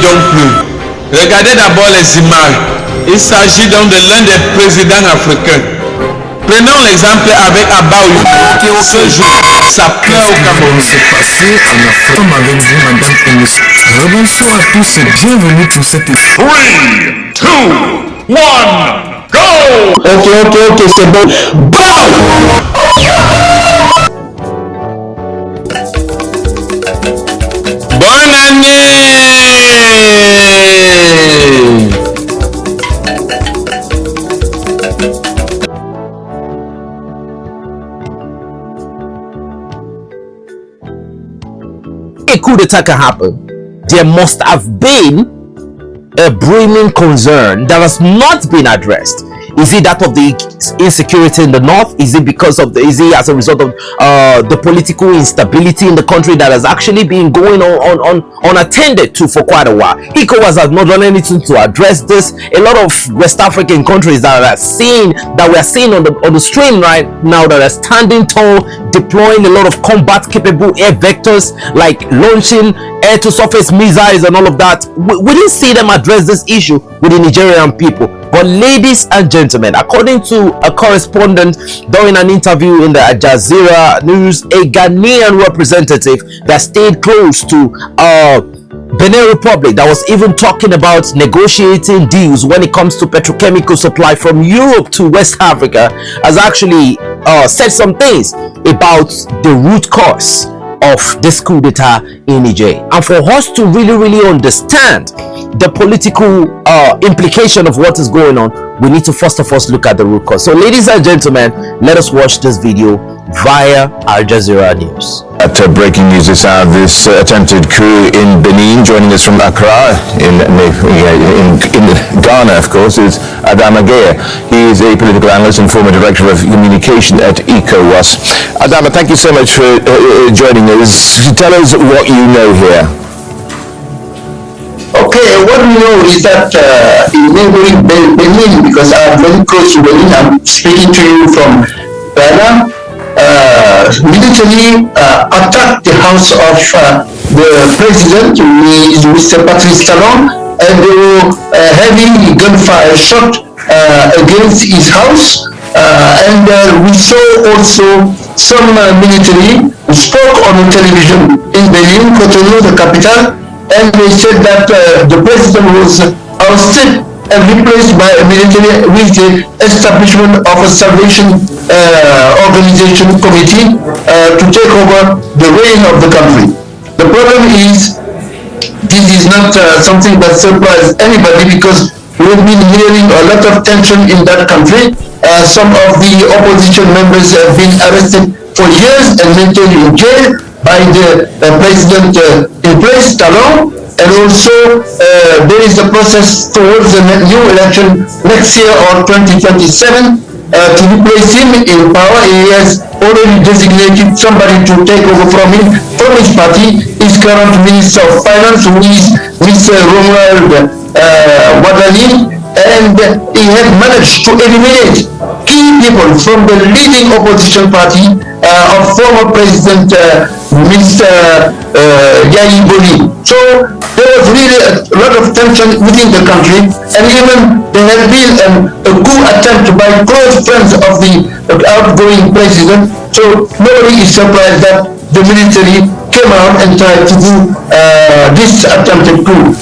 donc plus. Regardez d'abord les images. Il s'agit donc de l'un des présidents africains. Prenons l'exemple avec Abaoui. Ce jour, ça pleure au Cameroun. C'est passé en Afrique avec vous, madame et monsieur. Rebonsoir à tous et bienvenue pour cette 3, 2, 1, go! Ok, c'est bon. Bam! Bonne année! A coup d'etat can happen, there must have been a brimming concern that has not been addressed. Is it that of the insecurity in the north? Is it because of is it as a result of the political instability in the country that has actually been going on unattended to for quite a while? ECOWAS has not done anything to address this. A lot of West African countries that we are seeing on the stream right now that are standing tall, deploying a lot of combat capable air vectors, like launching air to surface missiles and all of that. We didn't see them address this issue with the Nigerian people. But ladies and gentlemen, according to a correspondent during an interview in the Al Jazeera news, a Ghanaian representative that stayed close to Benin Republic, that was even talking about negotiating deals when it comes to petrochemical supply from Europe to West Africa, has actually said some things about the root cause of this coup d'etat in Niger. And for us to really understand the political implication of what is going on, we need to first of all look at the root cause. So ladies and gentlemen, let us watch this video via Al Jazeera News. Breaking news this hour, this attempted coup in Benin. Joining us from Accra in Ghana, of course, is Adama Geya. He is a political analyst and former director of communication at ECOWAS. Adama, thank you so much for joining us. Tell us what you know here. Okay, what we know is that in neighboring Benin, because I'm very close to Benin, I'm speaking to you from Ghana, military attacked the house of the president, Mr. Patrice Talon, and they were having gunfire shot against his house. And we saw also some military who spoke on the television in Benin, Cotonou, the capital, and they said that the president was ousted and replaced by a military with the establishment of a Salvation Organization Committee to take over the reign of the country. The problem is, this is not something that surprises anybody, because we've been hearing a lot of tension in that country. Some of the opposition members have been arrested for years and maintained in jail by the president in place, Talon, and also there is a process towards the new election next year or 2027 to replace him in power. He has already designated somebody to take over from him, from his party, his current Minister of Finance, who is Mr. Romuald Wadani, and he had managed to eliminate key people from the leading opposition party of former President Mr. Yayi Boni. So there was really a lot of tension within the country, and even there had been a coup attempt by close friends of the outgoing president. So nobody is surprised that the military came out and tried to do this attempted coup.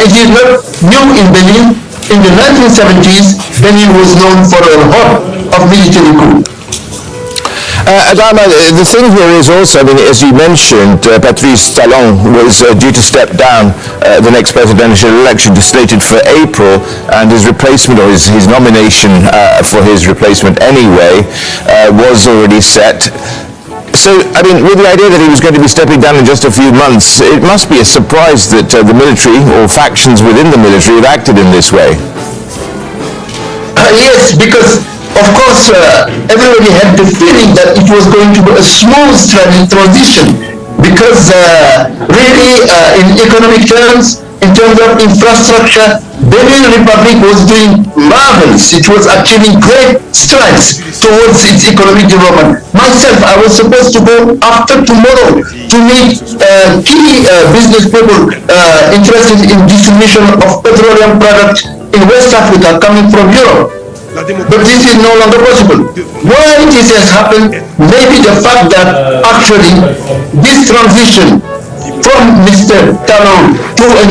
It is not new in Benin. In the 1970s, Benin was known for a lot of military coup. Adama, the thing here is also, I mean, as you mentioned, Patrice Talon was due to step down the next presidential election, slated for April, and his replacement, or his nomination for his replacement anyway, was already set. So, I mean, with the idea that he was going to be stepping down in just a few months, it must be a surprise that the military, or factions within the military, have acted in this way. Yes, because of course everybody had the feeling that it was going to be a smooth transition, because really in economic terms, in terms of infrastructure, Benin Republic was doing marvelous. It was achieving great strides towards its economic development. Myself, I was supposed to go after tomorrow to meet key business people interested in distribution of petroleum products in West Africa coming from Europe. But this is no longer possible. Why this has happened? Maybe the fact that actually this transition from Mr. Talon to a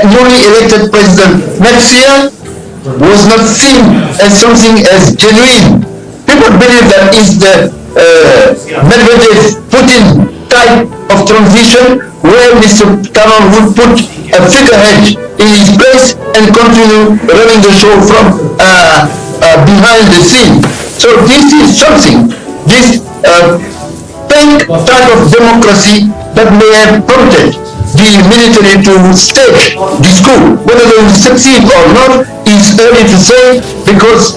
newly elected president next year was not seen as something as genuine. People believe that is the Medvedev-Putin type of transition where Mr. Talon would put a figurehead in his place and continue running the show from behind the scene. So this is something, this fake type of democracy that may have prompted the military to stage this coup. Whether they will succeed or not is early to say, because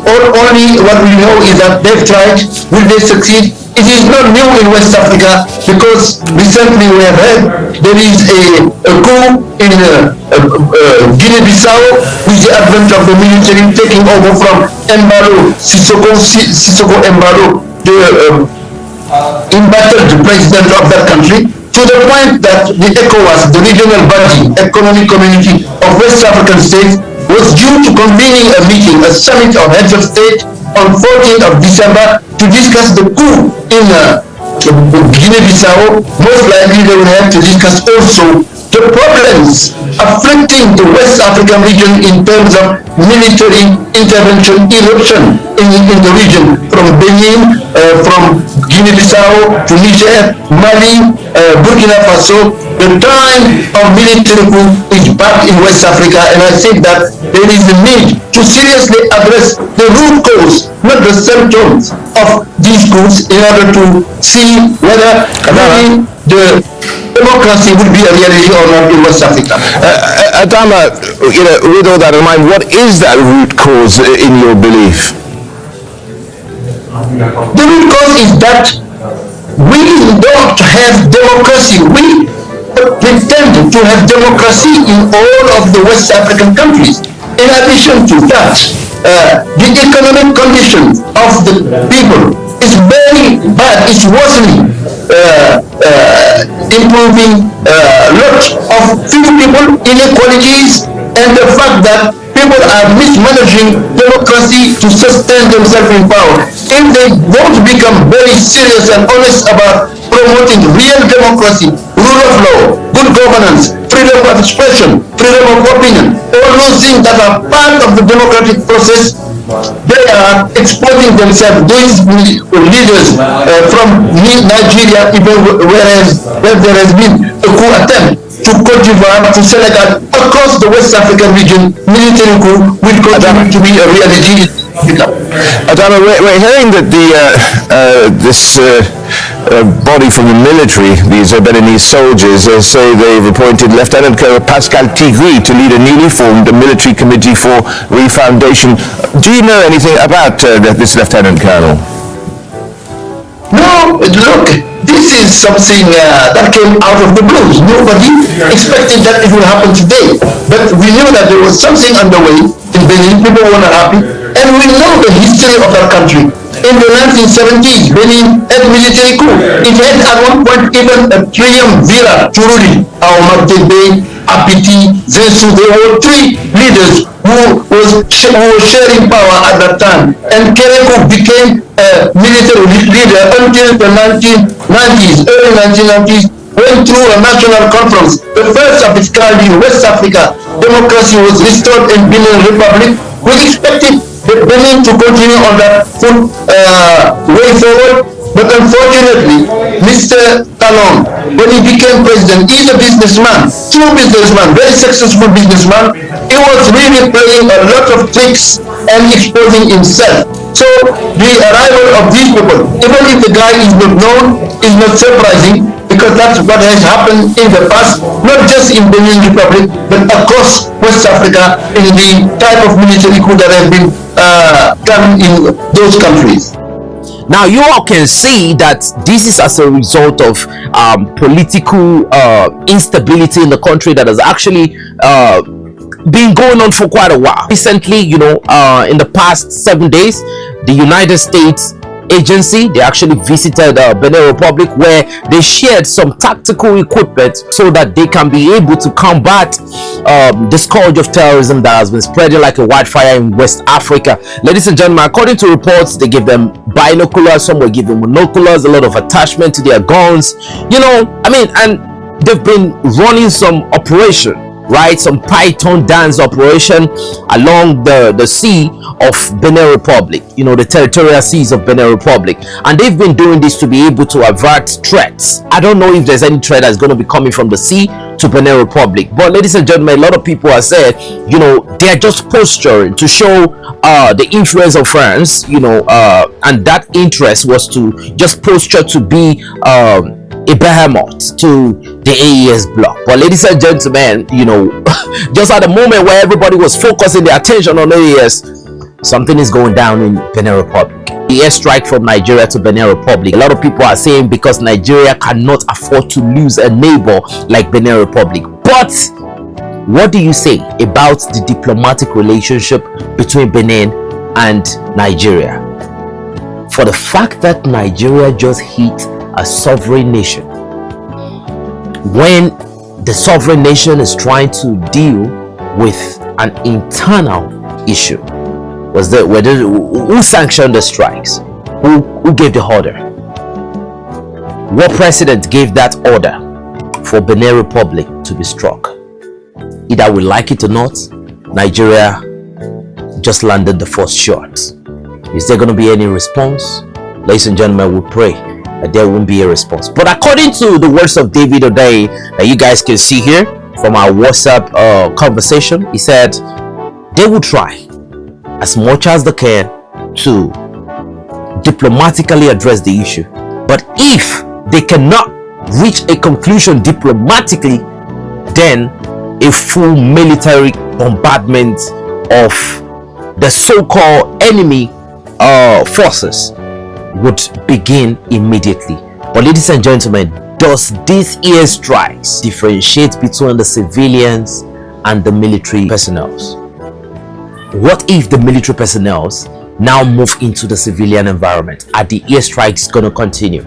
only what we know is that they've tried. Will they succeed? It is not new in West Africa, because recently we have heard there is a coup in Guinea-Bissau with the advent of the military taking over from Sissoko Embalo, the embattled president of that country, to the point that the ECOWAS, the regional body, economic community of West African states, was due to convening a meeting, a summit of heads of state on 14th of December to discuss the coup in Guinea-Bissau. Most likely they will have to discuss also the problems afflicting the West African region in terms of military intervention, eruption in the region, from Benin, from Guinea-Bissau to Niger, Mali, Burkina Faso. The time of military coup is back in West Africa, and I think that there is a need to seriously address the root cause, not the symptoms of these coups, in order to see whether really the democracy would be a reality or not in West Africa. Adama, with all that in mind, what is that root cause in your belief? The root cause is that we don't have democracy. We pretend to have democracy in all of the West African countries. In addition to that, the economic condition of the people is very bad. It's worsening, improving lot of few people, inequalities, and the fact that people are mismanaging democracy to sustain themselves in power. If they don't become very serious and honest about promoting real democracy, rule of law, good governance, freedom of expression, freedom of opinion, all those things that are part of the democratic process, they are exporting themselves. These leaders from Nigeria, even where there has been a coup attempt, to Cote d'Ivoire, to Senegal, across the West African region, military coup will continue to be a reality. Adama, we're hearing that this body from the military, these Beninese soldiers, say they've appointed Lieutenant Colonel Pascal Tigui to lead a newly formed military committee for refoundation. Do you know anything about this Lieutenant Colonel? No, look, this is something that came out of the blues. Nobody expected that it would happen today. But we knew that there was something underway in Benin. People were not happy. And we know the history of our country. In the 1970s, Benin had military coup. It had at one point even a triumvirate, Tururi, Aomatebe, Apiti, Zensu. There were three leaders who were sharing power at that time. And Kerekou became a military leader until the 1990s, early 1990s, went through a national conference, the first of its kind in West Africa. Democracy was restored in Benin Republic. We expected Benin to continue on that full way forward, but unfortunately, Mr. Talon, when he became president, he's a businessman, true businessman, very successful businessman. He was really playing a lot of tricks and exposing himself. So the arrival of these people, even if the guy is not known, is not surprising, because that's what has happened in the past, not just in Benin Republic, but across West Africa in the type of military coup that has been done in those countries. Now you all can see that this is as a result of political instability in the country that has actually been going on for quite a while. Recently, in the past 7 days, the United States agency, they actually visited Benin Republic, where they shared some tactical equipment so that they can be able to combat the scourge of terrorism that has been spreading like a wildfire in West Africa. Ladies and gentlemen, according to reports, they give them binoculars, some will give them monoculars, a lot of attachment to their guns, and they've been running some operation, right? Some Python dance operation along the sea of Benin Republic, the territorial seas of Benin Republic, and they've been doing this to be able to avert threats. I don't know if there's any threat that's going to be coming from the sea to Benin Republic, but ladies and gentlemen, a lot of people have said, they're just posturing to show the influence of France, and that interest was to just posture to be a behemoth to the AES bloc. But ladies and gentlemen, just at the moment where everybody was focusing their attention on AES, something is going down in Benin Republic. The airstrike from Nigeria to Benin Republic. A lot of people are saying because Nigeria cannot afford to lose a neighbor like Benin Republic. But what do you say about the diplomatic relationship between Benin and Nigeria? For the fact that Nigeria just hit a sovereign nation, when the sovereign nation is trying to deal with an internal issue, who sanctioned the strikes? Who gave the order? What president gave that order for Benin Republic to be struck? Either we like it or not, Nigeria just landed the first shot. Is there going to be any response? Ladies and gentlemen, we pray that there won't be a response. But according to the words of David O'Day that you guys can see here from our WhatsApp conversation, he said they will try as much as they can to diplomatically address the issue. But if they cannot reach a conclusion diplomatically, then a full military bombardment of the so-called enemy forces would begin immediately. But ladies and gentlemen, does these airstrikes differentiate between the civilians and the military personnel? What if the military personnel now move into the civilian environment? Are the airstrikes going to continue?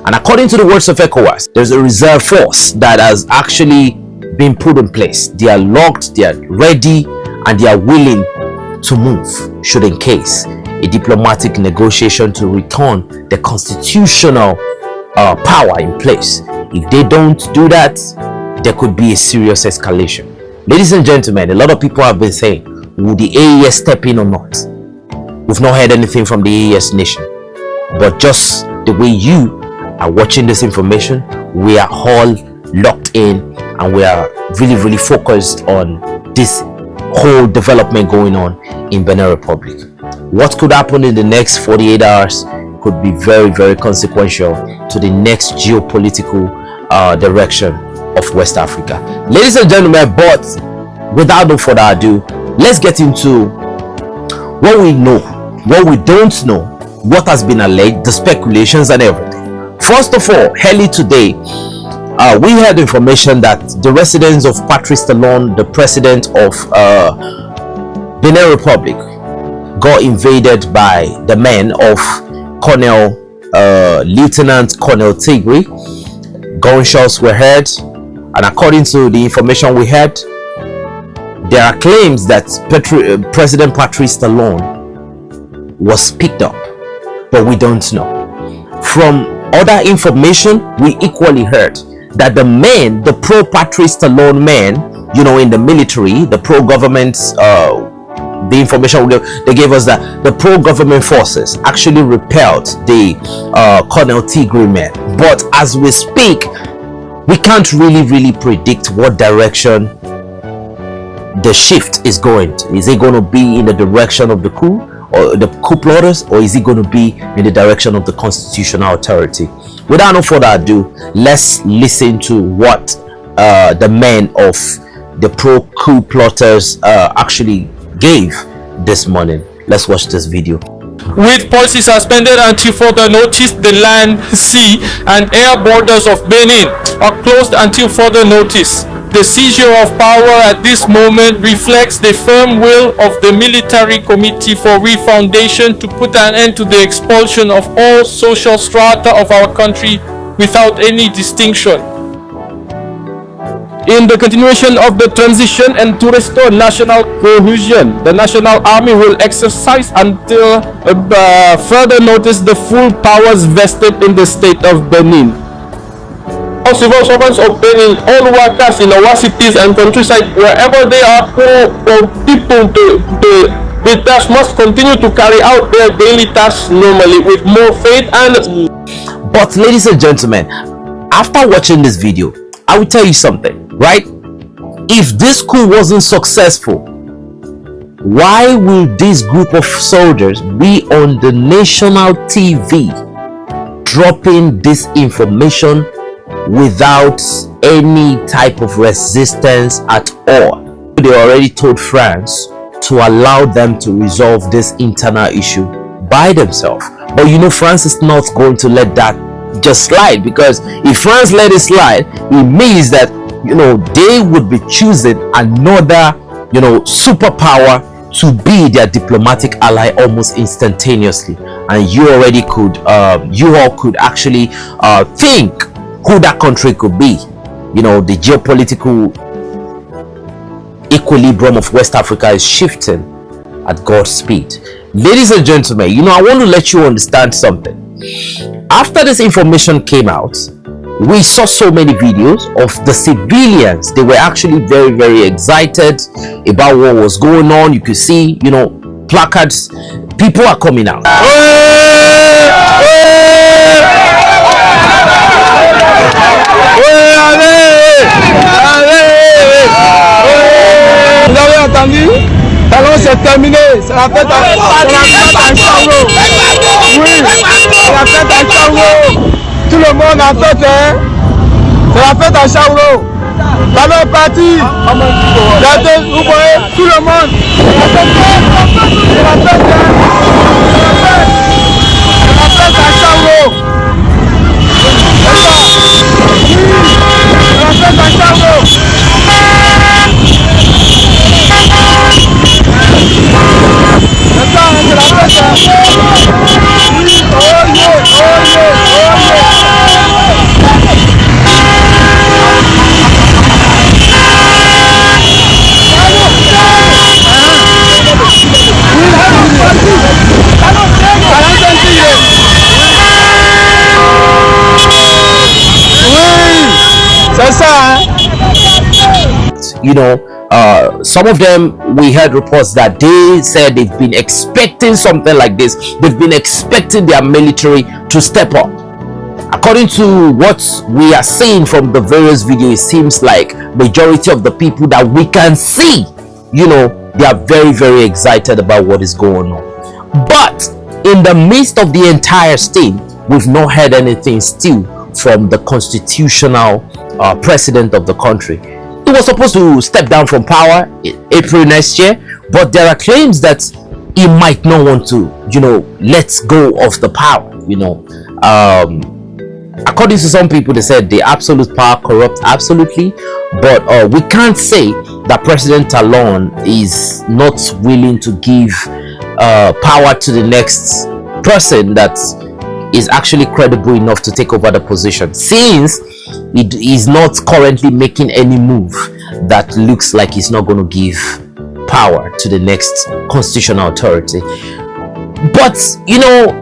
And according to the words of ECOWAS, there's a reserve force that has actually been put in place. They are locked, they are ready, and they are willing to move should in case a diplomatic negotiation to return the constitutional power in place. If they don't do that, there could be a serious escalation. Ladies and gentlemen, a lot of people have been saying, will the AES step in or not? We've not heard anything from the AES nation, but just the way you are watching this information, we are all locked in and we are really focused on this whole development going on in Benin Republic. What could happen in the next 48 hours could be very consequential to the next geopolitical direction of West Africa. Ladies and gentlemen, but without no further ado, let's get into what we know, what we don't know, what has been alleged, the speculations and everything. First of all, early today, we had information that the residence of Patrice Talon, the president of Benin Republic, got invaded by the men of Lieutenant Colonel Tigri. Gunshots were heard, and according to the information we had, there are claims that President Patrice Talon was picked up, but we don't know. From other information, we equally heard that the men, the pro-Patrice Talon men, in the military, the pro-government, the information they gave us that the pro-government forces actually repelled the Colonel Tigri men. But as we speak, we can't really predict what direction the shift is going to. Is it going to be in the direction of the coup or the coup plotters, or is it going to be in the direction of the constitutional authority? Without no further ado, let's listen to what the men of the pro-coup plotters actually gave this morning. Let's watch this video. With policy suspended until further notice, the land, sea and air borders of Benin are closed until further notice. The seizure of power at this moment reflects the firm will of the Military Committee for Refoundation to put an end to the expulsion of all social strata of our country without any distinction. In the continuation of the transition and to restore national cohesion, the National Army will exercise until further notice the full powers vested in the state of Benin. All civil servants of Benin, all workers in our cities and countryside, wherever they are, for people the task must continue to carry out their daily tasks normally with more faith and... But ladies and gentlemen, after watching this video, I will tell you something, right? If this coup wasn't successful, why will this group of soldiers be on the national TV dropping this information without any type of resistance at all? They already told France to allow them to resolve this internal issue by themselves. But you know, France is not going to let that just slide, because if France let it slide, it means that, you know, they would be choosing another, you know, superpower to be their diplomatic ally almost instantaneously. And you already could you all could actually think who that country could be. You know, the geopolitical equilibrium of West Africa is shifting at God's speed. Ladies and gentlemen, you know, I want to let you understand something. After this information came out, we saw so many videos of the civilians. They were actually very, very excited about what was going on. You could see, you know, placards. People are coming out. Vous avez entendu? Talon, c'est terminé. C'est la fête à Chango. Oui, c'est la fête à Chango. Tout le monde en fête, hein? C'est la fête à Chango. Talon est parti. Regardez, vous voyez, tout le monde. C'est la fête, hein? C'est la fête à Chango. C'est ça. C'est la fête à Chango. You know, some of them, we heard reports that they said they've been expecting something like this. They've been expecting their military to step up. According to what we are seeing from the various videos, it seems like majority of the people that we can see, you know, they are very, very excited about what is going on. But in the midst of the entire state, we've not heard anything still from the constitutional president of the country. He was supposed to step down from power in April next year, but there are claims that he might not want to, you know, let go of the power. You know, according to some people, they said the absolute power corrupts absolutely, but we can't say that President Talon is not willing to give power to the next person that is actually credible enough to take over the position, since it is not currently making any move that looks like he's not going to give power to the next constitutional authority. But you know,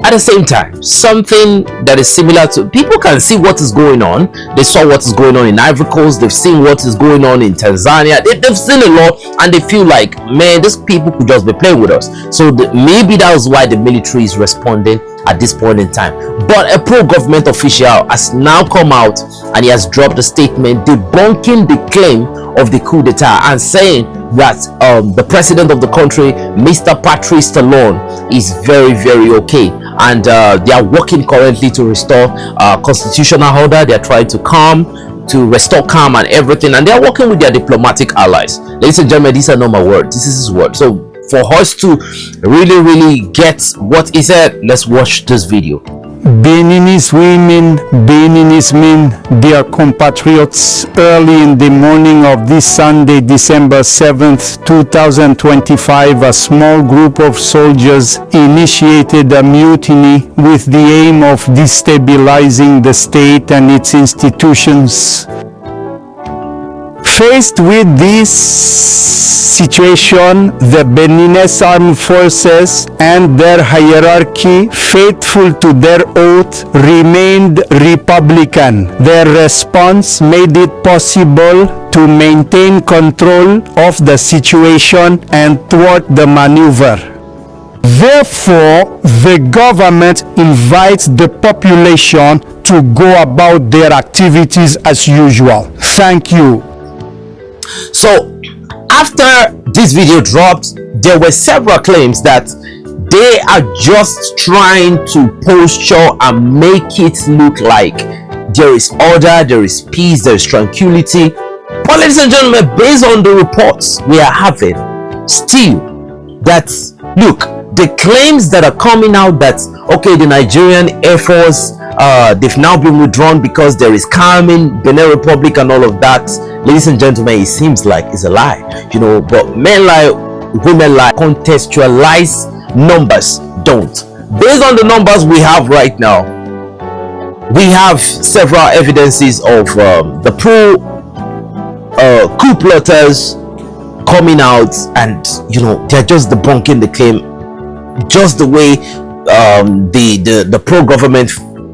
at the same time, something that is similar to, people can see what is going on. They saw what is going on in Ivory Coast, they've seen what is going on in Tanzania, they've seen a lot, and they feel like, man, these people could just be playing with us. So maybe that was why the military is responding at this point in time. But a pro-government official has now come out and he has dropped a statement debunking the claim of the coup d'etat and saying that the president of the country, Mr. Patrice Talon, is very, very okay, and they are working currently to restore constitutional order. They are trying to restore calm and everything, and they are working with their diplomatic allies. Ladies and gentlemen, these are not my words, this is his word. So for us to really get what he said, let's watch this video. Beninese women, Beninese men, dear compatriots, early in the morning of this Sunday, December 7th, 2025, a small group of soldiers initiated a mutiny with the aim of destabilizing the state and its institutions. Faced with this situation, the Beninese armed forces and their hierarchy, faithful to their oath, remained republican. Their response made it possible to maintain control of the situation and thwart the maneuver. Therefore, the government invites the population to go about their activities as usual. Thank you. So after this video dropped, there were several claims that they are just trying to posture and make it look like there is order, there is peace, there is tranquility. But ladies and gentlemen, based on the reports we are having, still that look, the claims that are coming out that okay, the Nigerian Air Force they've now been withdrawn because there is calm in Benin Republic and all of that, ladies and gentlemen, it seems like it's a lie, you know. But men lie, women lie. Contextualize numbers don't. Based on the numbers we have right now, we have several evidences of the pro coup plotters coming out, and you know, they're just debunking the claim just the way the pro-government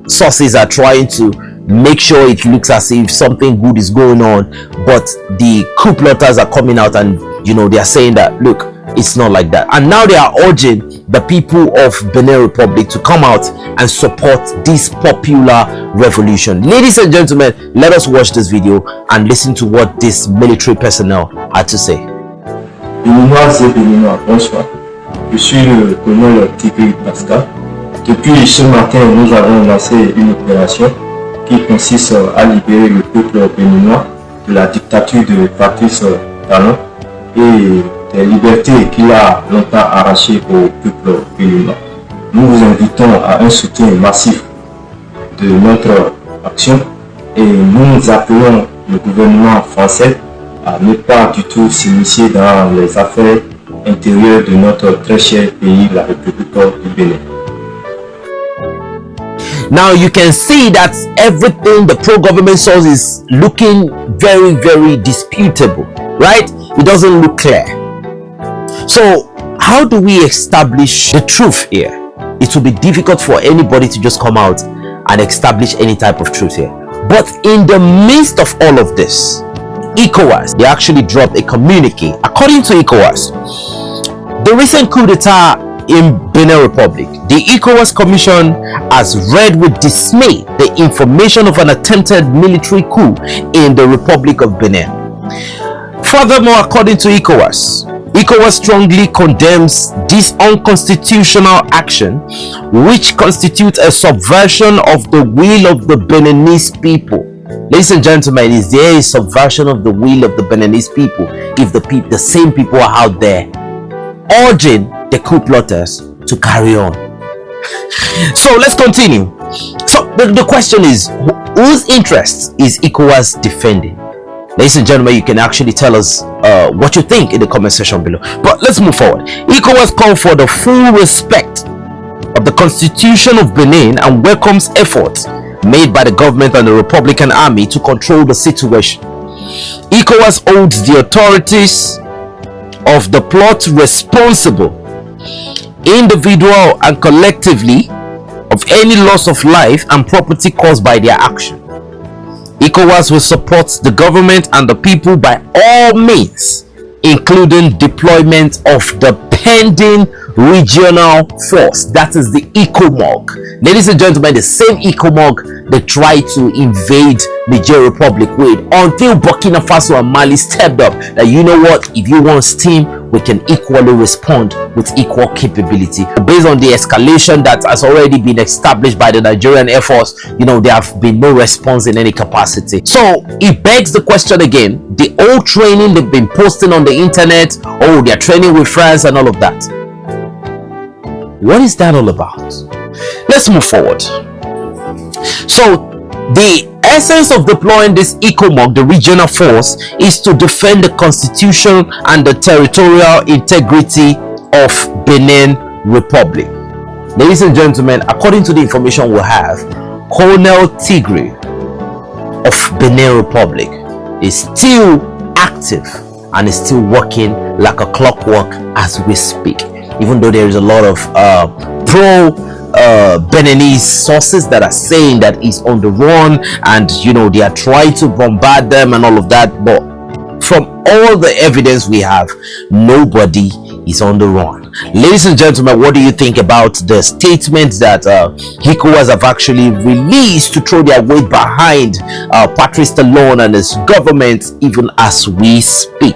sources are trying to make sure it looks as if something good is going on, but the coup plotters are coming out and you know, they are saying that look, it's not like that. And now they are urging the people of Benin Republic to come out and support this popular revolution. Ladies and gentlemen, let us watch this video and listen to what this military personnel had to say. Béninoises et Béninois, bonsoir. Je suis le colonel Tigri Pascal. Depuis ce matin, nous avons lancé une opération qui consiste à libérer le peuple béninois de la dictature de Patrice Talon et des libertés qu'il a longtemps arrachées au peuple béninois. Nous vous invitons à un soutien massif de notre action et nous appelons le gouvernement français à ne pas du tout s'initier dans les affaires intérieures de notre très cher pays, la République du Bénin. Now you can see that everything the pro-government source is looking very, very disputable, right? It doesn't look clear. So how do we establish the truth here? It will be difficult for anybody to just come out and establish any type of truth here. But in the midst of all of this, ECOWAS, they actually dropped a communique. According to ECOWAS, the recent coup d'etat in Benin Republic, the ECOWAS Commission has read with dismay the information of an attempted military coup in the Republic of Benin. Furthermore, according to ECOWAS, ECOWAS strongly condemns this unconstitutional action, which constitutes a subversion of the will of the Beninese people. Ladies and gentlemen, is there a subversion of the will of the Beninese people if the same people are out there urging the coup plotters to carry on? So let's continue. So the question is, whose interests is ECOWAS defending? Ladies and gentlemen, you can actually tell us what you think in the comment section below. But let's move forward. ECOWAS called for the full respect of the Constitution of Benin and welcomes efforts made by the government and the Republican Army to control the situation. ECOWAS holds the authorities of the plot responsible, individual and collectively, of any loss of life and property caused by their action. ECOWAS will support the government and the people by all means, including deployment of the pending regional force, that is the ECOMOG. Ladies and gentlemen, the same ECOMOG they tried to invade Niger Republic with, until Burkina Faso and Mali stepped up that, you know what, if you want steam, we can equally respond with equal capability. Based on the escalation that has already been established by the Nigerian Air Force, you know, there have been no response in any capacity. So it begs the question again, the old training they've been posting on the internet, oh, they're training with France and all of that. What is that all about? Let's move forward. So the essence of deploying this ECOMOG, the regional force, is to defend the constitution and the territorial integrity of Benin Republic. Ladies and gentlemen, according to the information we have, Colonel Tigre of Benin Republic is still active and is still working like a clockwork as we speak, even though there is a lot of pro Beninese sources that are saying that he's on the run, and they are trying to bombard them and all of that. But from all the evidence we have, nobody is on the run. Ladies and gentlemen, what do you think about the statements that ECOWAS have actually released to throw their weight behind Patrice Talon and his government even as we speak?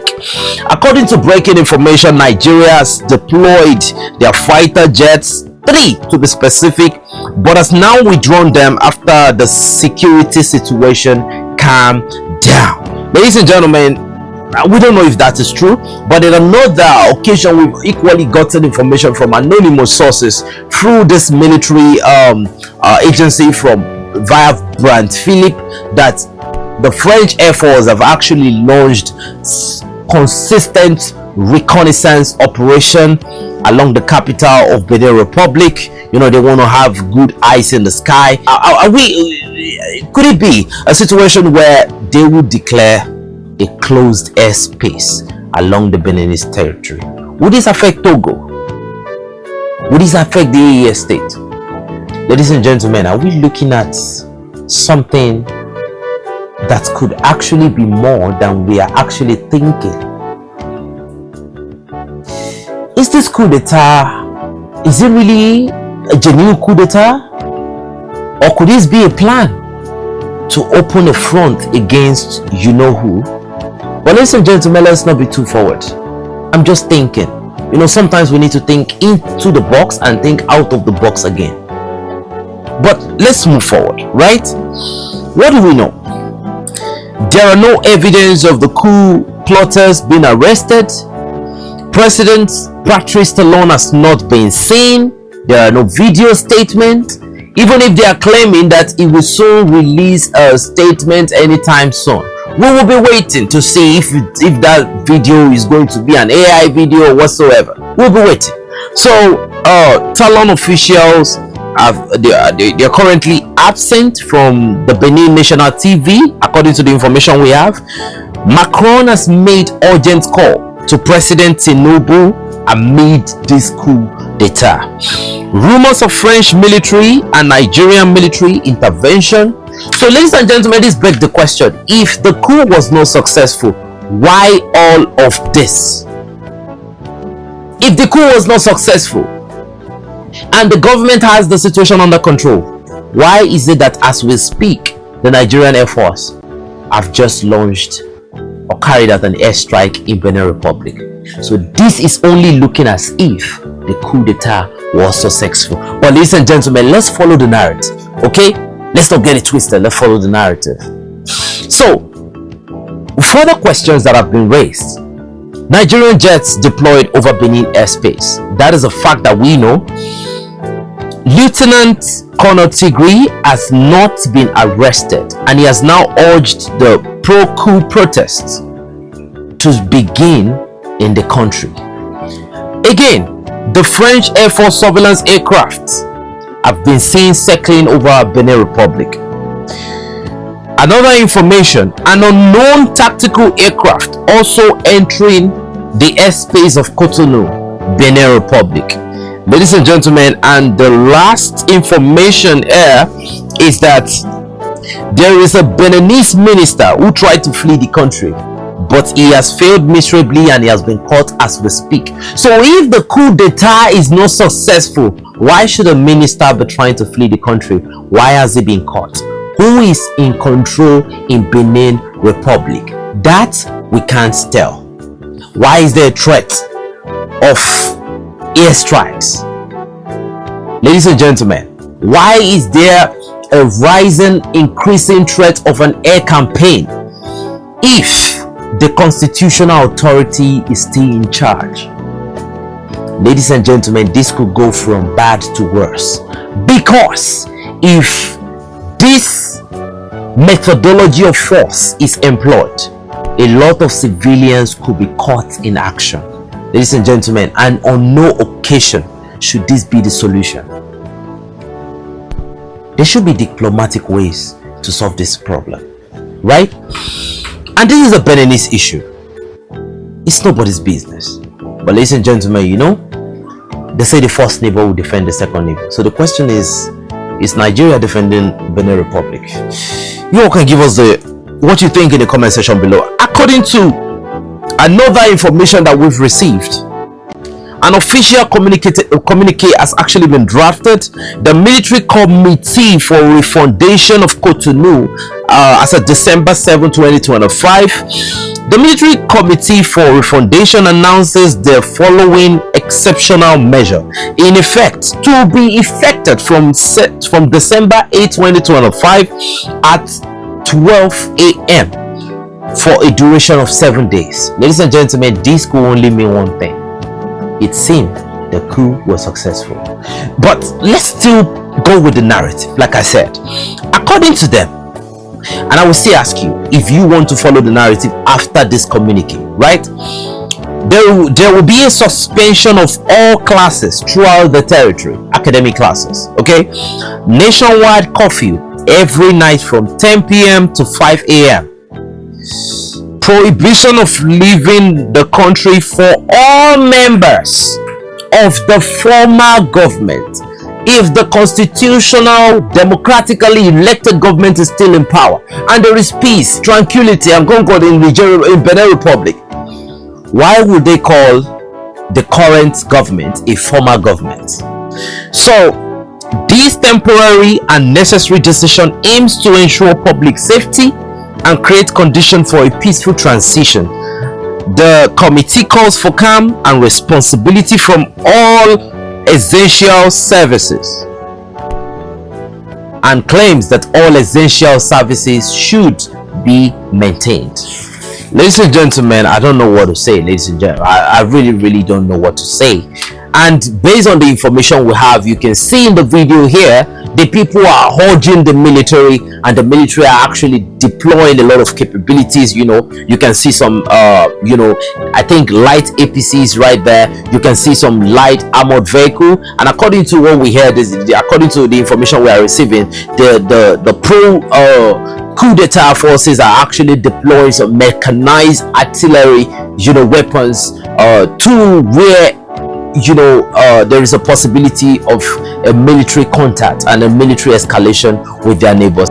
According to breaking information, Nigeria has deployed their fighter jets, 3 to be specific, but has now withdrawn them after the security situation calmed down. Ladies and gentlemen, we don't know if that is true, but on another occasion we've equally gotten information from anonymous sources through this military agency via Brand Philip that the French Air Force have actually launched consistent reconnaissance operation along the capital of Benin Republic. They want to have good eyes in the sky. Could it be a situation where they would declare a closed airspace along the Beninese territory? Would this affect Togo? Would this affect the AES state? Ladies and gentlemen, are we looking at something that could actually be more than we are actually thinking? Is this coup d'etat, is it really a genuine coup d'etat? Or could this be a plan to open a front against who? But ladies and gentlemen, let's not be too forward. I'm just thinking. Sometimes we need to think into the box and think out of the box again. But let's move forward, right? What do we know? There are no evidence of the coup plotters being arrested. President Patrice Talon has not been seen. There are no video statements. Even if they are claiming that he will soon release a statement anytime soon, we will be waiting to see if that video is going to be an AI video or whatsoever. We'll be waiting. So Talon officials they're currently absent from the Benin National TV, according to the information we have. Macron has made urgent call to President Tinubu amid this coup d'etat. Rumors of French military and Nigerian military intervention. So ladies and gentlemen, this begs the question: if the coup was not successful, why all of this? If the coup was not successful and the government has the situation under control, why is it that as we speak, the Nigerian Air Force have just launched or carried out an airstrike in Benin Republic? So this is only looking as if the coup d'etat was successful. But ladies and gentlemen, let's follow the narrative, okay? Let's not get it twisted. Let's follow the narrative. So, further questions that have been raised. Nigerian jets deployed over Benin airspace. That is a fact that we know. Lieutenant Colonel Tigre has not been arrested, and he has now urged the pro-coup protests to begin in the country. Again, the French Air Force surveillance aircraft have been seen circling over Benin Republic. Another information, an unknown tactical aircraft also entering the airspace of Cotonou, Benin Republic. Ladies and gentlemen, and the last information here is that there is a Beninese minister who tried to flee the country, but he has failed miserably and he has been caught as we speak. So if the coup d'etat is not successful, why should a minister be trying to flee the country? Why has he been caught? Who is in control in Benin Republic? That we can't tell. Why is there a threat of airstrikes? Ladies and gentlemen, why is there a increasing threat of an air campaign if the constitutional authority is still in charge? Ladies and gentlemen, this could go from bad to worse, because if this methodology of force is employed, a lot of civilians could be caught in action. Ladies and gentlemen, and on no occasion should this be the solution. There should be diplomatic ways to solve this problem, right? And this is a Beninese issue. It's nobody's business. But ladies and gentlemen, you know, they say the first neighbor will defend the second neighbor. So the question is Nigeria defending Benin Republic? You all can give us what you think in the comment section below. According to another information that we've received, an official communique has actually been drafted. The military committee for refundation of Cotonou as of December 7, 2025. The military committee for refundation announces the following exceptional measure in effect to be effected from December 8, 2025 at 12 a.m. for a duration of 7 days. Ladies and gentlemen, this could only mean one thing. It seemed the coup was successful. But let's still go with the narrative. Like I said, according to them, and I will still ask you if you want to follow the narrative after this communique, right? There will be a suspension of all classes throughout the territory, academic classes, okay? Nationwide curfew every night from 10 p.m. to 5 a.m. Prohibition of leaving the country for all members of the former government if the constitutional democratically elected government is still in power and there is peace, tranquility and concord in Benin Republic. Why would they call the current government a former government? So this temporary and necessary decision aims to ensure public safety and create conditions for a peaceful transition. The committee calls for calm and responsibility from all essential services and claims that all essential services should be maintained. Ladies and gentlemen, I don't know what to say. Ladies and gentlemen, I really don't know what to say. And based on the information we have, you can see in the video here, the people are urging the military, and the military are actually deploying a lot of capabilities. You know, you can see some I think light APCs right there. You can see some light armored vehicle, and according to what we heard, according to the information we are receiving, the pro coup d'etat forces are actually deploying some mechanized artillery weapons to where there is a possibility of a military contact and a military escalation with their neighbors.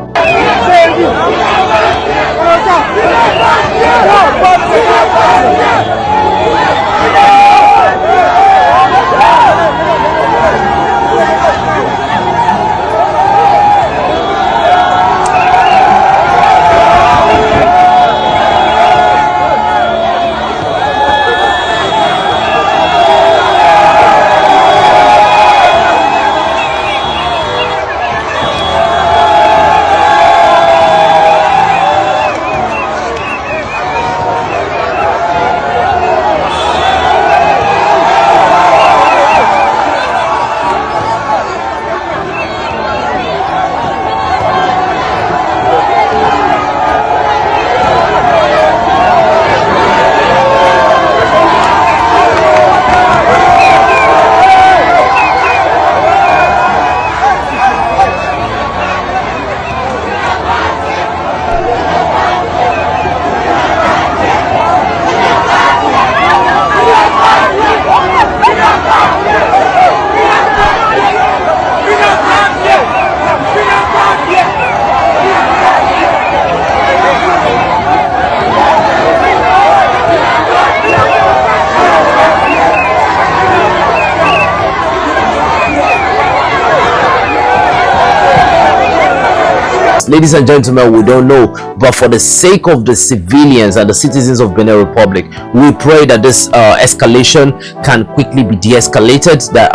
Ladies and gentlemen, we don't know, but for the sake of the civilians and the citizens of Benin Republic, we pray that this escalation can quickly be de-escalated, that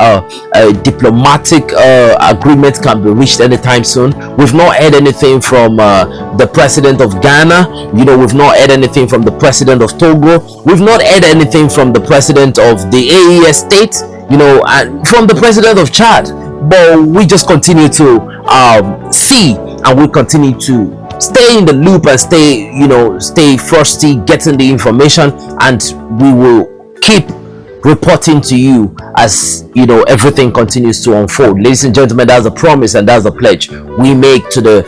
a diplomatic agreement can be reached anytime soon. We've not heard anything from the president of Ghana. We've not heard anything from the president of Togo. We've not heard anything from the president of the AES state, and from the president of Chad. But we just continue to see and we'll continue to stay in the loop and stay, stay frosty, getting the information, and we will keep reporting to you as everything continues to unfold. Ladies and gentlemen, that's a promise and that's a pledge we make to the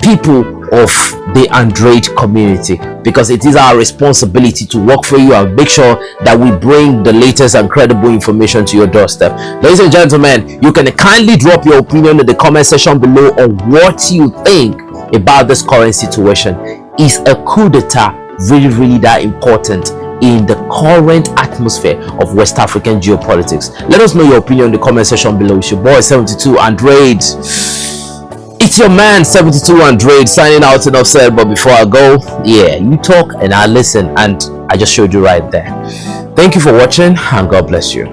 people of the Android community, because it is our responsibility to work for you and make sure that we bring the latest and credible information to your doorstep. Ladies and gentlemen, you can kindly drop your opinion in the comment section below on what you think about this current situation. Is a coup d'etat really that important in the current atmosphere of West African geopolitics? Let us know your opinion in the comment section below. It's your boy 72 Android. It's your man 72 Android signing out. Enough said, but before I go, you talk and I listen, and I just showed you right there. Thank you for watching and God bless you.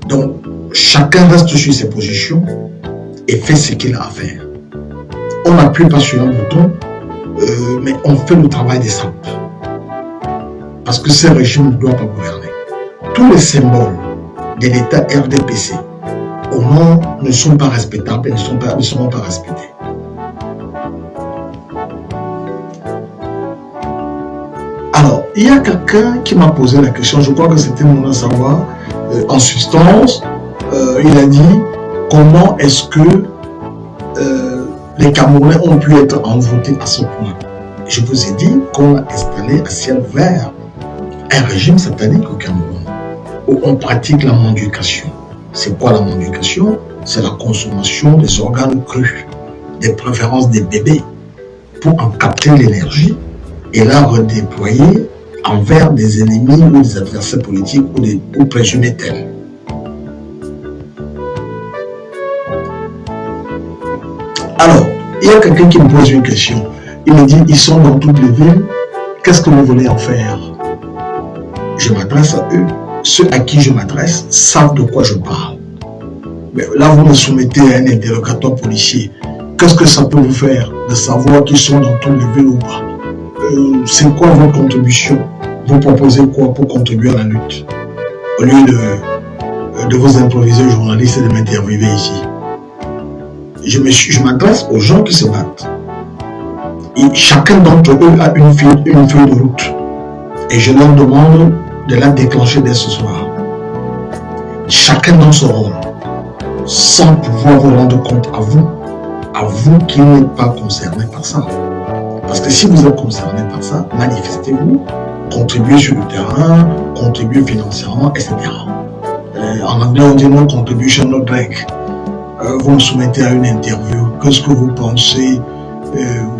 Donc, chacun reste sur ses positions et fait ce qu'il a à faire. On n'appuie pas sur un bouton, mais on fait le travail des simples. Parce que ce régime ne doit pas gouverner. Tous les symboles de l'État RDPC au nord ne sont pas respectables et ne seront pas respectés. Alors, il y a quelqu'un qui m'a posé la question, je crois que c'était Mona Sawa, en substance, il a dit comment est-ce que les Camerounais ont pu être envoûtés à ce point. Je vous ai dit qu'on a installé à ciel ouvert un régime satanique au Cameroun où on pratique la mendication. C'est quoi la mendication? C'est la consommation des organes crus, des préférences des bébés, pour en capter l'énergie et la redéployer envers des ennemis ou des adversaires politiques ou présumés tels. Alors, il y a quelqu'un qui me pose une question. Il me dit, ils sont dans toutes les villes, qu'est-ce que vous voulez en faire? Je m'adresse à eux. Ceux à qui je m'adresse savent de quoi je parle. Mais là, vous me soumettez à un interrogatoire policier. Qu'est-ce que ça peut vous faire de savoir qu'ils sont dans toutes les villes ou pas? C'est quoi votre contribution? Vous proposez quoi pour contribuer à la lutte? Au lieu de vous improviser aux journalistes et de m'interviewer ici. Je m'adresse aux gens qui se battent. Et chacun d'entre eux a une feuille de route. Et je leur demande de la déclencher dès ce soir. Chacun dans son rôle, sans pouvoir vous rendre compte à vous qui n'êtes pas concerné par ça. Parce que si vous êtes concerné par ça, manifestez-vous, contribuez sur le terrain, contribuez financièrement, etc. En anglais, on dit non contribution, no break. Vous me soumettez à une interview. Qu'est-ce que vous pensez?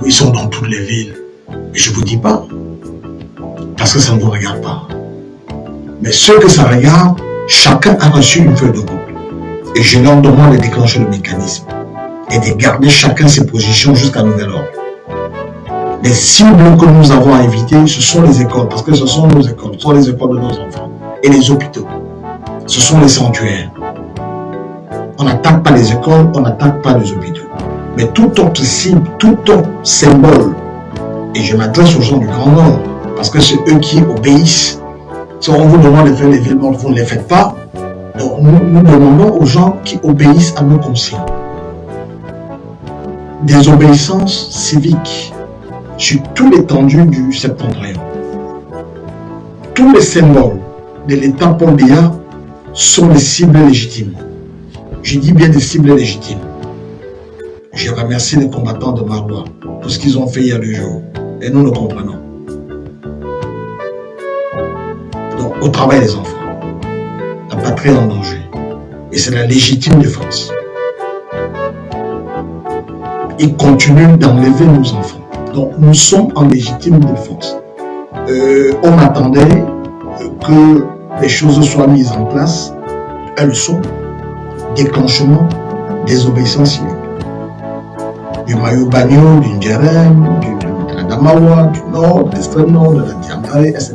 Ils sont dans toutes les villes. Je ne vous dis pas. Parce que ça ne vous regarde pas. Mais ceux que ça regarde, chacun a reçu une feuille de route. Et je leur demande de déclencher le mécanisme. Et de garder chacun ses positions jusqu'à nouvel ordre. Les cibles que nous avons à éviter, ce sont les écoles. Parce que ce sont nos écoles. Ce sont les écoles de nos enfants. Et les hôpitaux. Ce sont les sanctuaires. On n'attaque pas les écoles, on n'attaque pas les hôpitaux. Mais toute autre cible, tout autre symbole, et je m'adresse aux gens du Grand Nord, parce que c'est eux qui obéissent. Si on vous demande de faire les villes mortes, vous ne les faites pas. Donc nous demandons aux gens qui obéissent à nos consignes. Des obéissances civiques sur toute l'étendue du septentrion. Tous les symboles de l'État Paul Biya sont des cibles légitimes. Je dis bien des cibles légitimes. Je remercie les combattants de Maroua pour ce qu'ils ont fait il y a 2 jours. Et nous le comprenons. Donc, au travail des enfants, la patrie est en danger. Et c'est la légitime défense. Ils continuent d'enlever nos enfants. Donc, nous sommes en légitime défense. On attendait que les choses soient mises en place. Elles sont. Déclenchement des obéissances civiques. Du Mayo Bagno, du Ndjerem, de la Damawa, du Nord, de l'extrême Nord, de la Diamare, etc.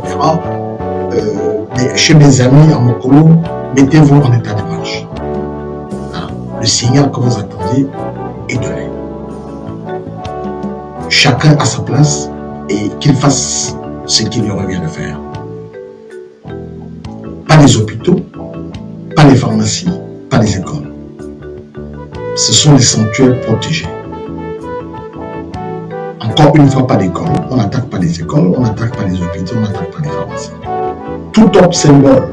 Chez mes amis à Mokolo, mettez-vous en état de marche. Voilà. Le signal que vous attendez est donné. Chacun à sa place et qu'il fasse ce qu'il lui revient de faire. Pas les hôpitaux, pas les pharmacies, pas les écoles. Ce sont les sanctuaires protégés. Encore une fois, pas l'école. On n'attaque pas les écoles, on n'attaque pas les hôpitaux, on n'attaque pas les pharmacies. Tout autre symbole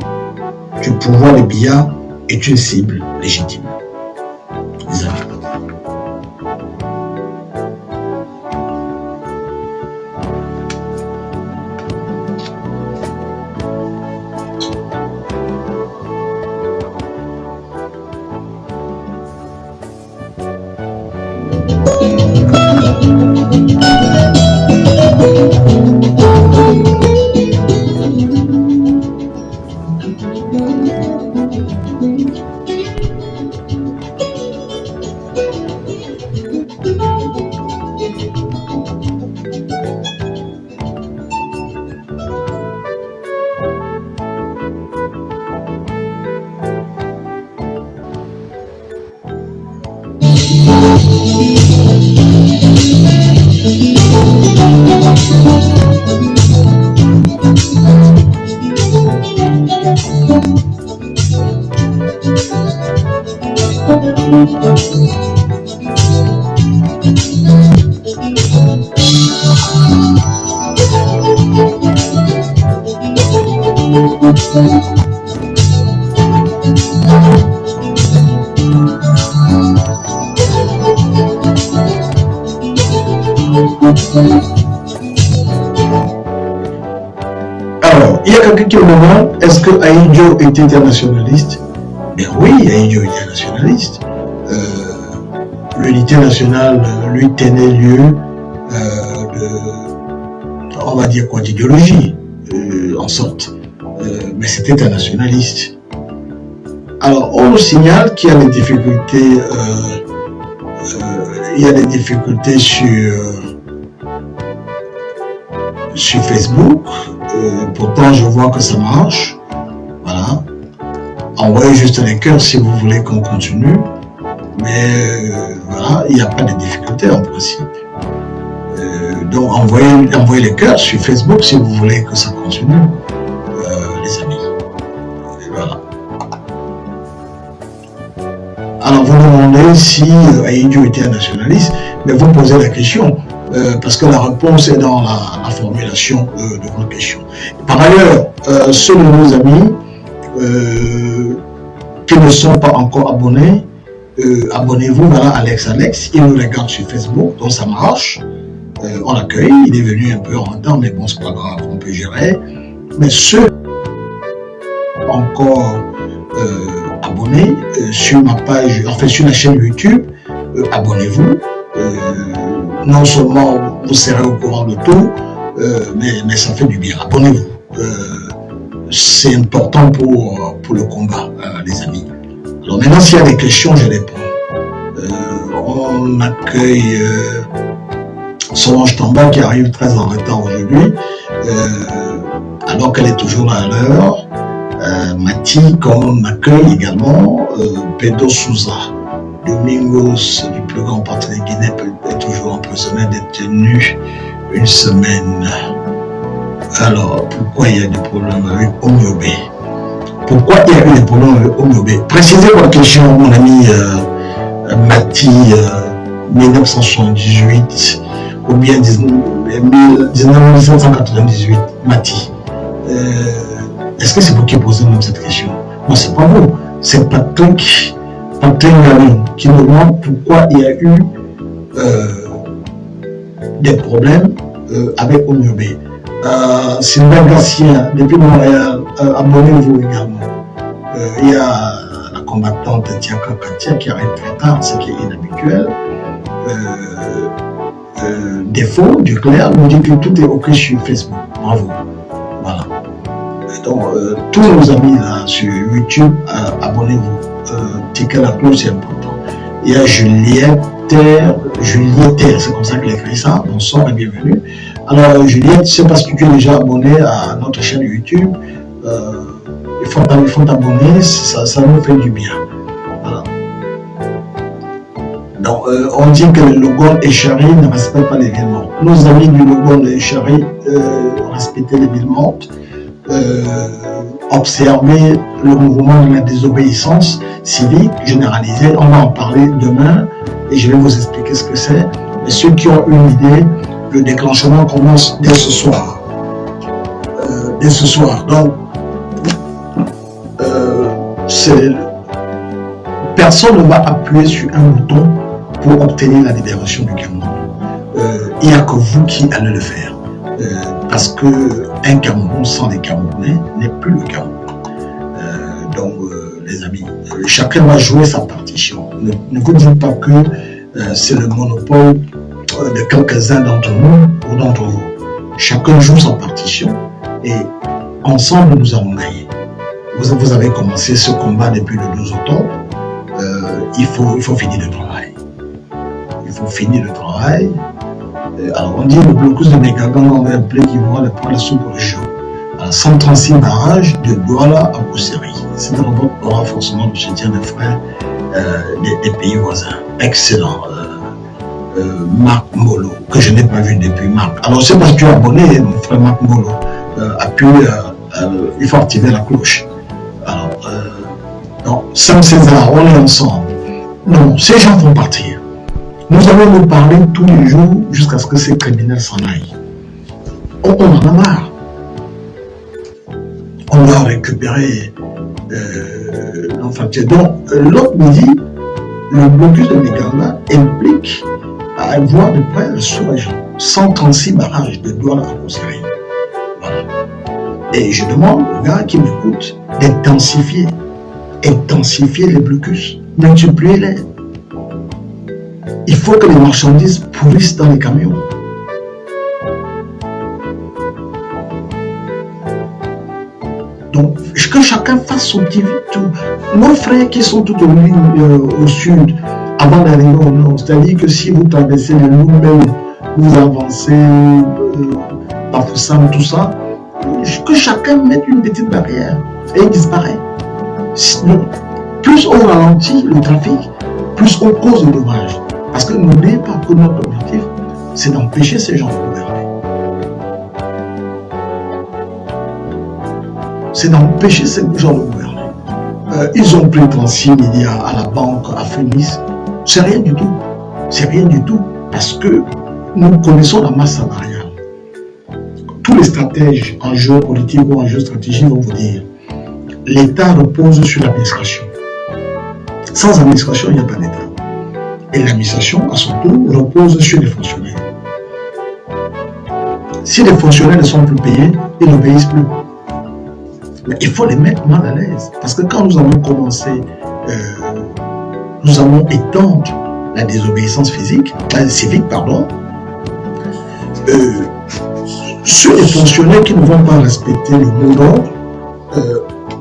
du pouvoir de Biya est une cible légitime. Les amis. Alors, il y a quelqu'un qui me demande, est-ce que Aïdjo était internationaliste? Ben oui, Aïdjo était nationaliste. L'unité nationale lui tenait lieu on va dire quoi, d'idéologie, en sorte. Mais c'était un nationaliste. Alors, on nous signale qu'il y a des difficultés, sur Facebook. Pourtant, je vois que ça marche. Voilà. Envoyez juste les cœurs si vous voulez qu'on continue. Mais voilà, il n'y a pas de difficulté en principe. Donc, envoyez les cœurs sur Facebook si vous voulez que ça continue, les amis. Et voilà. Alors, vous demandez si Aïdjo était un nationaliste, mais vous posez la question. Parce que la réponse est dans la formulation de votre question. Par ailleurs, ceux de nos amis qui ne sont pas encore abonnés, abonnez-vous, voilà, Alex, il nous regarde sur Facebook, donc ça marche, on l'accueille, il est venu un peu en retard, mais bon, c'est pas grave, on peut gérer. Mais ceux encore abonnés sur ma page, en fait sur la chaîne YouTube, abonnez-vous. Non seulement vous serez au courant de tout, mais ça fait du bien. Abonnez-vous. C'est important pour le combat, les amis. Alors maintenant, s'il y a des questions, je réponds. On accueille Solange Tamba qui arrive très en retard aujourd'hui, alors qu'elle est toujours là à l'heure. Mati, qu'on accueille également. Pedro Souza. Domingos, du plus grand parti de Guinée, est toujours emprisonné, détenu une semaine. Alors, pourquoi il y a des problèmes avec Omyobé? Pourquoi il y a eu des problèmes avec Omyobé? Précisez votre question, mon ami Mati, 1978 ou bien 1998, Mati. Est-ce que c'est vous qui posez même cette question? Non, c'est pas vous, c'est Patrick Gamin qui nous demande pourquoi il y a eu des problèmes avec Omyobé. Sylvain Garcia, depuis Montréal, abonnez-vous également. Il y a la combattante Tiaka Katia qui arrive très tard, ce qui est inhabituel. Défaut du clair nous dit que tout est ok sur Facebook. Bravo. Voilà. Donc, tous nos amis là sur YouTube, abonnez-vous. Ticket la cloche, c'est important. Il y a Juliette, c'est comme ça qu'elle écrit ça. Bonsoir et bienvenue. Alors, Juliette, c'est parce que tu es déjà abonné à notre chaîne YouTube. Il faut t'abonner, ça nous fait du bien. Voilà. Donc, on dit que le Logon et Chari ne respectent pas les villes mortes. Nos amis du Logon et Chari respectaient les villes mortes. observé le mouvement de la désobéissance civique généralisée. On va en parler demain et je vais vous expliquer ce que c'est. Mais ceux qui ont une idée, le déclenchement commence dès ce soir. Dès ce soir. Donc, personne ne va appuyer sur un bouton pour obtenir la libération du Cameroun. Il n'y a que vous qui allez le faire. Parce qu'un Cameroun sans les Camerounais n'est plus le Cameroun. Donc, les amis, chacun va jouer sa partition. Ne vous dites pas que c'est le monopole de quelques-uns d'entre nous ou d'entre vous. Chacun joue sa partition et ensemble nous allons gagner. Vous avez commencé ce combat depuis le 12 octobre. Il faut finir le travail. Il faut finir le travail. Alors on dit le blocus de Mégagan, on va appeler qui voit le point de sous-région. 136 barrages de Douala à Bousseri. C'est un robot au renforcement du soutien des frères des pays voisins. Excellent. Marc Molo, que je n'ai pas vu depuis Marc. Alors c'est parce que tu es abonné, mon frère Marc Molo. Il faut activer la cloche. Alors, donc, Sam César, on est ensemble. Non, ces gens vont partir. Nous allons nous parler tous les jours jusqu'à ce que ces criminels s'en aillent. On en a marre. On va récupérer l'enfant. Donc, l'autre midi, le blocus de Méganda implique à avoir de près le sous-région. 136 barrages de Douala à Bousseri. Voilà. Et je demande aux gars qui m'écoutent d'intensifier les blocus, multiplier-les. Il faut que les marchandises pourrissent dans les camions. Donc, que chacun fasse son petit tout. Nos frères qui sont tout au sud, avant d'arriver au nord, c'est-à-dire que si vous traversez les Loumel, vous avancez, Bafoussam, tout ça, que chacun mette une petite barrière et il disparaît. Sinon, plus on ralentit le trafic, plus on cause de dommages. Parce que n'oubliez pas que notre objectif, c'est d'empêcher ces gens de gouverner. C'est d'empêcher ces gens de gouverner. Ils ont pris 36 milliards à la banque, à Phoenix. C'est rien du tout. C'est rien du tout. Parce que nous connaissons la masse salariale. Tous les stratèges en géopolitique ou en géostratégie vont vous dire l'État repose sur l'administration. Sans administration, il n'y a pas d'État. Et l'administration, à son tour, repose sur les fonctionnaires. Si les fonctionnaires ne sont plus payés, ils n'obéissent plus. Mais il faut les mettre mal à l'aise. Parce que quand nous avons commencé, nous allons étendre la désobéissance civique, ceux les fonctionnaires qui ne vont pas respecter le mot d'ordre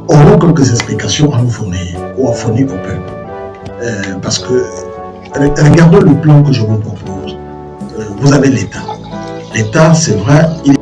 auront quelques explications à nous fournir ou à fournir au peuple. Parce que regardons le plan que je vous propose. Vous avez l'État. L'État, c'est vrai, il est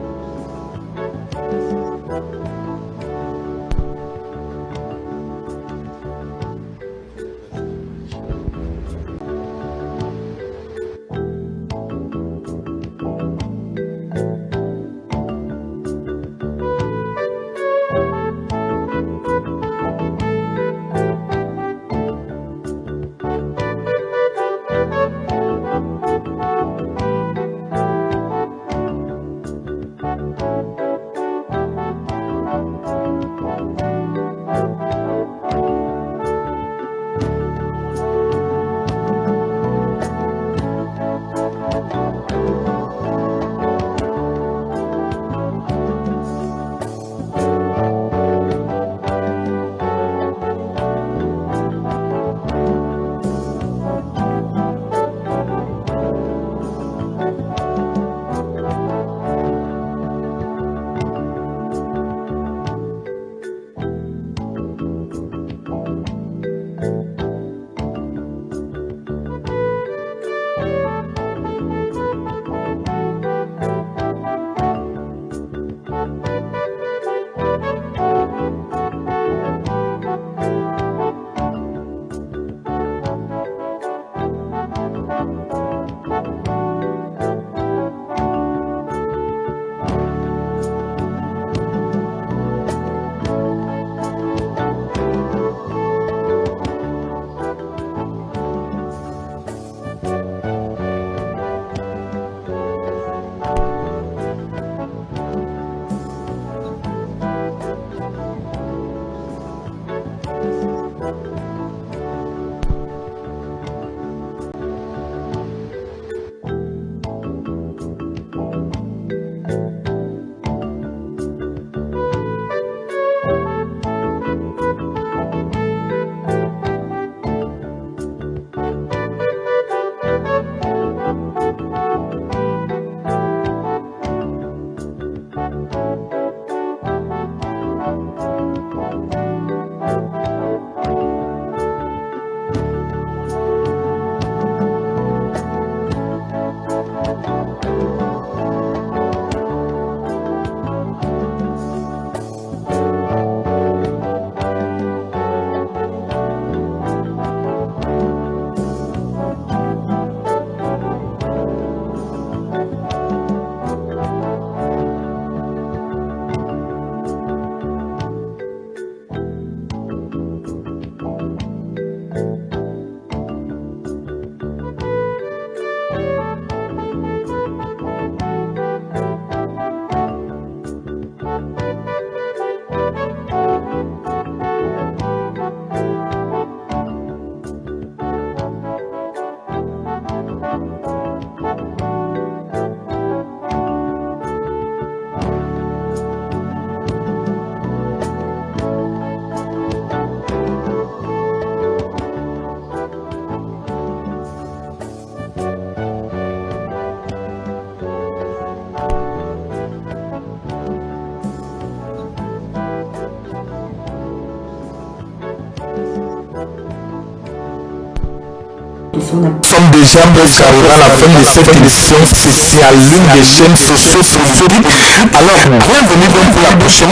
Nous sommes déjà presque arrivés à la fin de cette émission spéciale, l'une des chaînes socio-politiques. Alors, bienvenue donc pour la prochaine.